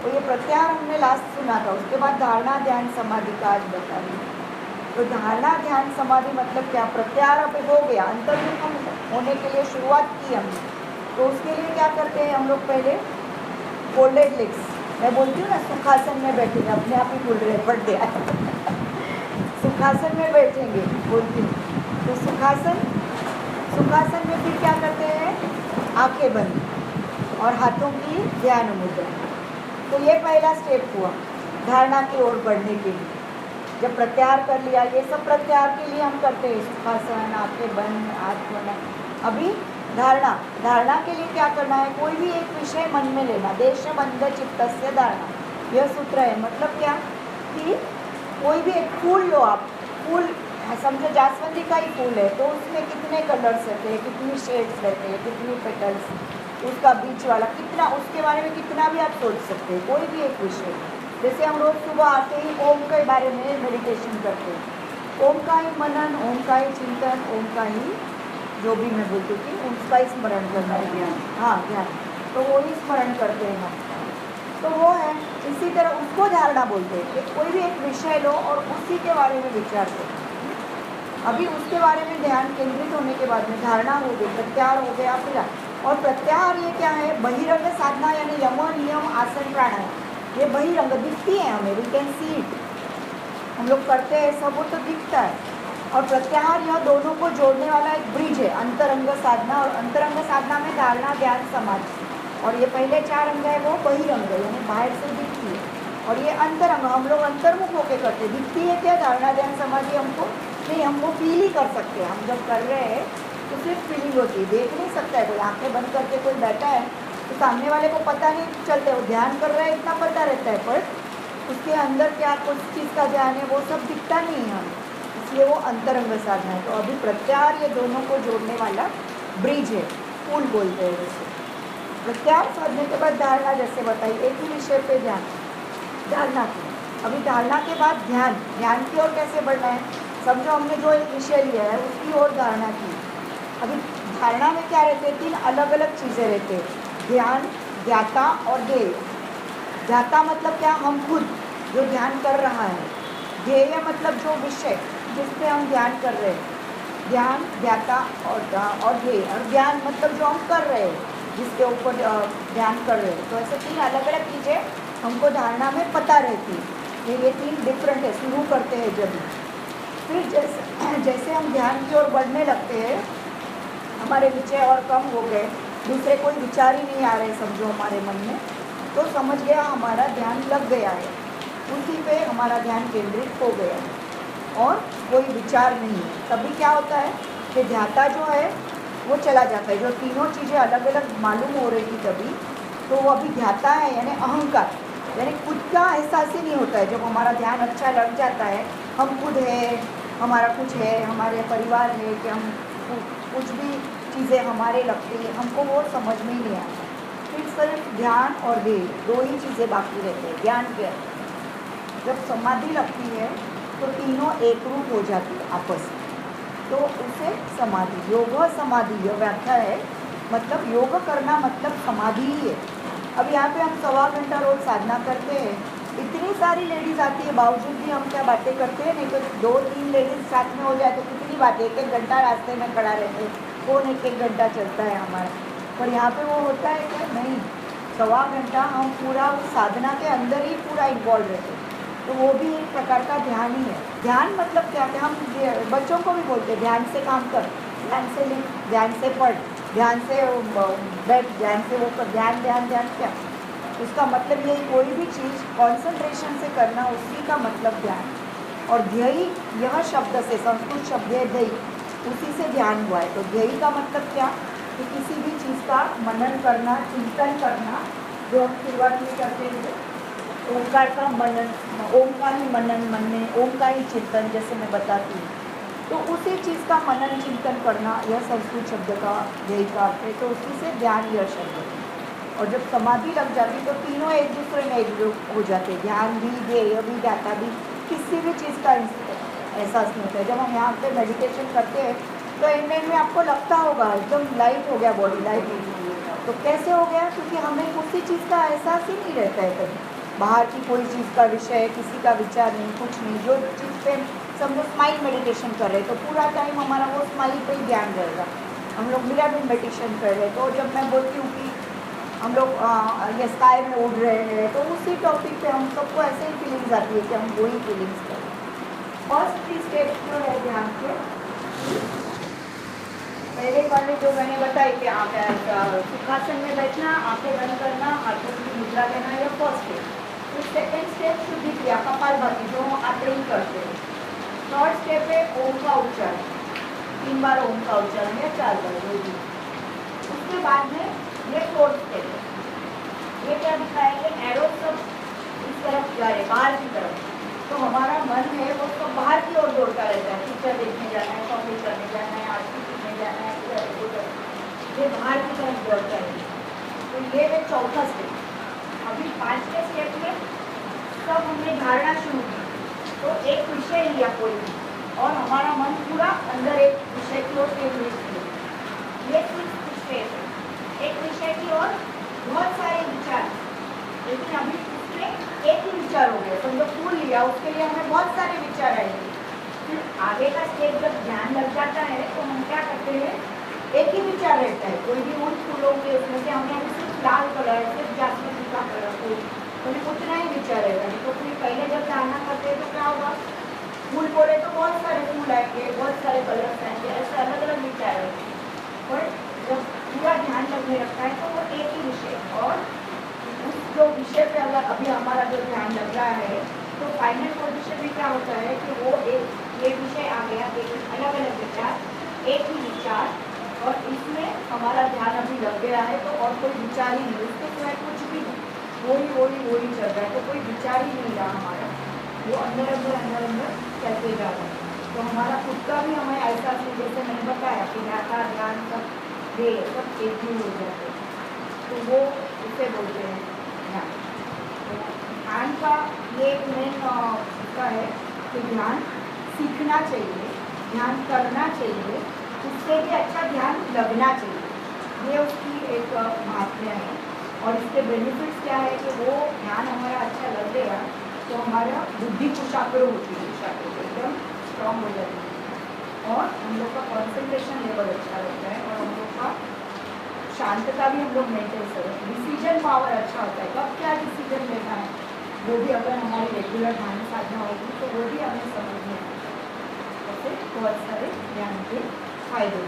तो ये प्रत्याहार हमने लास्ट सुना था। उसके बाद धारणा ध्यान समाधि का आज बता रही हूँ। तो धारणा ध्यान समाधि मतलब क्या? प्रत्याहार अब हो गया, अंतर्मुख होने के लिए शुरुआत की हमने। तो उसके लिए क्या करते हैं हम लोग? पहले फोल्डेड लेग्स, मैं बोलती हूँ ना सुखासन में बैठेंगे, अपने आप ही भूल रहे पढ़ दिया सुखासन में बैठेंगे बोलती हूँ। तो सुखासन में फिर क्या करते हैं? आंखें बंद और हाथों की ध्यान मुद्रा। तो ये पहला स्टेप हुआ धारणा की ओर बढ़ने के लिए। जब प्रत्याहार कर लिया, ये सब प्रत्याहार के लिए हम करते हैं, सुखासन, आंखें बंद, हाथ धोना। अभी धारणा के लिए क्या करना है? कोई भी एक विषय मन में लेना। देशबंध चित्तस्य धारणा, यह सूत्र है। मतलब क्या कि कोई भी एक फूल लो आप, फूल समझो जास्वंदी का ही फूल है, तो उसमें कितने कलर्स रहते हैं, कितनी शेड्स रहते हैं, कितनी पेटल्स, उसका बीच वाला कितना, उसके बारे में कितना भी आप सोच सकते हैं। कोई भी एक विषय, जैसे हम रोज़ सुबह आते ही ओम के बारे में मेडिटेशन करते हैं, ओम का ही मनन, ओम का ही चिंतन, ओम का ही जो भी मैं बोलती थी उसका ही स्मरण करना है, ज्ञान। हाँ, ज्ञान, तो वो ही स्मरण करते हैं हम। तो वो है, इसी तरह उसको धारणा बोलते हैं कि कोई भी एक विषय लो और उसी के बारे में विचार करो। अभी उसके बारे में ध्यान केंद्रित होने के बाद में धारणा हो गई, प्रत्याहार हो गया फिर। और प्रत्याहार ये क्या है? बहिरंग साधना, यानी यम नियम आसन प्राणायाम। ये बहिरंग दिखती है हमें, वी कैन सी इट, हम लोग करते हैं सब, वो तो दिखता है। और प्रत्याहार यह दोनों को जोड़ने वाला एक ब्रिज है, अंतरंग साधना। और अंतरंग साधना में धारणा ध्यान समाधि, और ये पहले 4 अंग है वो बहिरंग है, यानी बाहर से दिखती है। और ये अंतरंग हम लोग अंतर्मुख होकर करते। दिखती है क्या? धारणा ध्यान समाधि हमको नहीं, हमको फील ही कर सकते हैं। हम जब कर रहे हैं तो सिर्फ फीलिंग होती है, देख नहीं सकता है कोई। आंखें बंद करके कोई बैठा है तो सामने वाले को पता नहीं चलता, वो ध्यान कर रहा है इतना पता रहता है, पर उसके अंदर क्या कुछ चीज़ का ध्यान है वो सब दिखता नहीं है हमें, इसलिए वो अंतरंग साधना है। तो अभी प्रत्याहार ये दोनों को जोड़ने वाला ब्रिज है, पुल बोलते हैं जैसे। प्रत्याहार साधने के बाद धारणा, जैसे बताई, एक ही विषय पे ध्यान, धारणा की। अभी धारणा के बाद ध्यान की ओर कैसे बढ़ना है? समझो हमने जो एक विषय लिया है उसकी ओर धारणा की। अभी धारणा में क्या रहते हैं? 3 अलग अलग चीज़ें रहते हैं, ध्यान, ज्ञाता और ध्येय। ज्ञाता मतलब क्या? हम खुद जो ध्यान कर रहा है। ध्येय मतलब जो विषय जिस पे हम ध्यान कर रहे हैं। ध्यान, ज्ञाता और ध्येय। और ज्ञान मतलब जो हम कर रहे हैं, जिसके ऊपर ध्यान कर रहे हैं। तो ऐसे 3 अलग अलग चीज़ें हमको धारणा में पता रहती है। ये 3 डिफरेंट है, शुरू करते हैं जब। फिर जैसे हम ध्यान की ओर बढ़ने लगते हैं, हमारे विषय और कम हो गए, दूसरे कोई विचार ही नहीं आ रहे समझो हमारे मन में, तो समझ गया हमारा ध्यान लग गया है, उसी पे हमारा ध्यान केंद्रित हो गया है और कोई विचार नहीं है। तभी क्या होता है कि ध्याता जो है वो चला जाता है। जो तीनों चीज़ें अलग अलग मालूम हो रही थी तभी, तो वो अभी ध्याता है, यानी अहंकार, यानी खुद का एहसास ही नहीं होता है। जब हमारा ध्यान अच्छा लग जाता है, हम खुद है, हमारा कुछ है, हमारे परिवार है, कि हम कुछ भी चीज़ें हमारे लगती है, हमको वो समझ में ही नहीं आता। फिर सिर्फ ध्यान और ध्येय, 2 ही चीज़ें बाकी रहते हैं ज्ञान के अंदर। जब समाधि लगती है तो तीनों एक रूप हो जाती है आपस में, तो उसे समाधि, योग समाधि, यह व्याख्या है। मतलब योग करना मतलब समाधि ही है। अब यहाँ पे हम 1.25 घंटा रोज साधना करते हैं, इतनी सारी लेडीज़ आती है, बावजूद भी हम क्या बातें करते हैं? नहीं तो 2-3 लेडीज़ साथ में हो जाए तो कितनी बातें, 1-1 घंटा रास्ते में खड़ा रहते, फ़ोन 1-1 घंटा चलता है हमारा। पर यहाँ पे वो होता है क्या? नहीं, 1.25 घंटा हम पूरा उस साधना के अंदर ही पूरा इन्वॉल्व रहते हैं। तो वो भी एक प्रकार का ध्यान ही है। ध्यान मतलब क्या? कि हम बच्चों को भी बोलते हैं ध्यान से काम कर, ध्यान से लिख, ध्यान से पढ़, ध्यान से बैठ, ध्यान से वो कर, ध्यान ध्यान ध्यान। क्या उसका मतलब? यही, कोई भी चीज़ कॉन्सेंट्रेशन से करना, उसी का मतलब ध्यान। और ध्येय, यह शब्द से, संस्कृत शब्द है ध्येय, उसी से ध्यान हुआ है। तो ध्येय का मतलब क्या? कि किसी भी चीज़ का मनन करना, चिंतन करना, जो हम शुरुआत में करते हैं, ओंकार का मनन, ओम का ही मनन, मन में ओम का ही चिंतन, जैसे मैं बताती हूँ, तो उसी चीज़ का मनन चिंतन करना, यह संस्कृत शब्द का ध्येय का अर्थ है। तो उसी से ध्यान, यह शब्द है। और जब समाधि लग जाती तो तीनों एक दूसरे में एकजुट हो जाते, ध्यान भी, ध्येय भी, ज्ञाता भी, किसी भी चीज़ का एहसास नहीं होता है। जब हम यहाँ पे मेडिटेशन करते हैं तो एंड में आपको लगता होगा एकदम लाइट हो गया, बॉडी लाइट हो गई। तो कैसे हो गया? क्योंकि हमें उसी चीज़ का एहसास ही नहीं रहता है कभी। बाहर की कोई चीज़ का विषय, किसी का विचार नहीं, कुछ नहीं, जो चीज़ पे समझो स्माइल मेडिटेशन कर रहे तो पूरा टाइम हमारा वो स्माइल पे ही ध्यान रहेगा। हम लोग मिरर में मेडिटेशन कर रहे तो जब मैं बोलती हूँ कि हम लोग ये स्काई में उड़ रहे हैं तो उसी टॉपिक पे हम सबको ऐसे ही फीलिंग्स आती है कि हम वही फीलिंग्स करें। फर्स्ट 3 स्टेप्स जो है ध्यान के, पहले वाले जो मैंने बताई कि सुखासन में बैठना, आंखें बंद करना, हाथों की मुद्रा लेना, यह फर्स्ट स्टेप। फिर सेकेंड स्टेप शुद्धि क्रिया कपालभाति जो हम आते ही करते हैं। थर्ड स्टेप है ओम का उच्चारण, 3 बार ओम का उच्चारण या 4 बार जो भी। उसके बाद में ये फोर्थ स्टेप है, ये क्या दिखाएंगे, एरो सब इस तरफ जा रहे बाहर की तरफ, तो हमारा मन है वो तो बाहर की ओर दौड़ता रहता है, पिक्चर देखने जाना है, शॉपिंग करने जाना है, आरती करने जाना है, ये बाहर की तरफ दौड़ता है। तो ये है चौथा स्टेप। अभी 5वें स्टेप में सब हमने धारणा शुरू की, तो एक विषय लिया कोई भी और हमारा मन पूरा अंदर एक विषय की ओर केंद्रित किया। ये सिर्फ स्टेप है, एक विषय की ओर बहुत सारे विचार, लेकिन अभी उसमें एक ही विचार हो गया, समझो फूल लिया, उसके लिए हमें बहुत सारे विचार आएंगे। फिर आगे का स्टेप जब ध्यान लग जाता है तो हम क्या करते हैं, एक ही विचार रहता है, कोई भी उन फूलों के उसमें से हमने अभी सिर्फ लाल कलर, सिर्फ जासमीन का कलर, तो उतना ही विचार रहेगा। तो फिर पहले जब धारणा करते हैं तो क्या होगा, फूल बोले तो बहुत सारे फूल आएंगे, बहुत सारे कलर्स आएंगे, ऐसे अलग अलग विचार आएंगे। पर जब पूरा ध्यान लगने लगता है तो वो एक ही विषय, और उस जो विषय पे अगर अभी हमारा जो ध्यान लग रहा है तो फाइनल पोजीशन में क्या होता है कि वो एक ये विषय आ गया, एक अलग अलग विचार, एक ही विचार, और इसमें हमारा ध्यान अभी लग गया है तो और कोई विचार ही नहीं, उसके सिवाय कुछ भी नहीं, वही चल रहा है, तो कोई विचार ही नहीं रहा हमारा, वो अंदर चलते जा रहा है। तो हमारा खुद का भी हमें ऐसा, जैसे मैंने बताया कि ध्यान सब दे सब एक ही हो जाते, तो वो उसे बोलते हैं ध्यान। तो ध्यान का ये मेन उसका है कि ध्यान सीखना चाहिए, ध्यान करना चाहिए, उससे भी अच्छा ध्यान लगना चाहिए, ये उसकी एक महात्म्य है। और इसके बेनिफिट्स क्या है कि वो ध्यान हमारा अच्छा लग गया तो हमारा बुद्धि कुशाग्र होती है, एकदम स्ट्रॉन्ग हो जाती है, और हम लोग का कॉन्सेंट्रेशन लेवल अच्छा रहता है, और हम लोग का शांतता भी हम लोग मेंटेन करें, डिसीजन पावर अच्छा होता है, कब क्या डिसीजन लेना है वो भी अगर हमारी रेगुलर ध्यान साधना होगी तो वो भी हमें समझ में आएगा। तो बहुत सारे ध्यान के फायदे।